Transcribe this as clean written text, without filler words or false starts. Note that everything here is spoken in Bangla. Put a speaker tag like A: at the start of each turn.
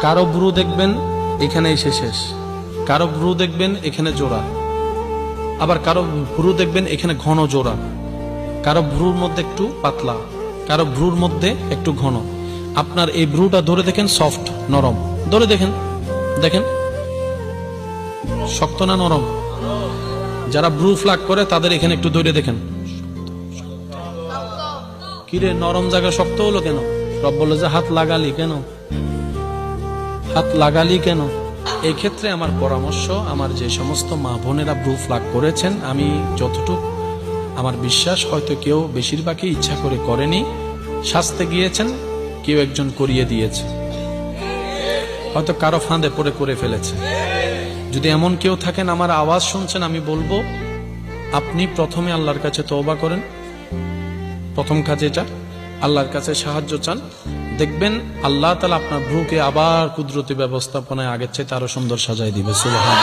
A: কারো ভ্রু দেখবেন এখানে এসে শেষ, কারো ভ্রু দেখবেন এখানে জোড়া, আবার কারো ভ্রু দেখবেন এখানে ঘন জোড়া, কারো ভ্রুর মধ্যে একটু পাতলা, কারো ভ্রুর মধ্যে একটু ঘন। আপনার এই ভ্রুটা ধরে দেখেন সফট, নরম, ধরে দেখেন, দেখেন শক্ত না নরম? যারা ভ্রু ফ্লাক করে তাদের এখানে একটু ধরে দেখেন, কিরে নরম জায়গা শক্ত হলো কেন? রব বললো যে হাত লাগালি কেন, হাত লাগালি কেন? এই ক্ষেত্রে আমার পরামর্শ, আমার যে সমস্ত মা বোনেরা ভ্রু ফ্লাক করেছেন, আমি যতটুকু আমার বিশ্বাস, হয়তো কেউ বেশিরভাগই ইচ্ছা করে করেনি, শাস্তে গিয়েছেন, কেউ একজন করিয়ে দিয়েছে, হয়তো কারো ফাঁদে পড়ে করে ফেলেছে। যদি এমন কেউ থাকেন, আমার আওয়াজ শুনছেন, আমি বলবো আপনি প্রথমে আল্লাহর কাছে তওবা করেন। প্রথম কাজ এটা, আল্লাহর কাছে সাহায্য চান, দেখবেন আল্লাহ তাআলা আপনার ভ্রুকে আবার কুদরতি ব্যবস্থাপনায় আগের চেয়ে আরো সুন্দর সাজায় দিবে। সুবহানাল্লাহ।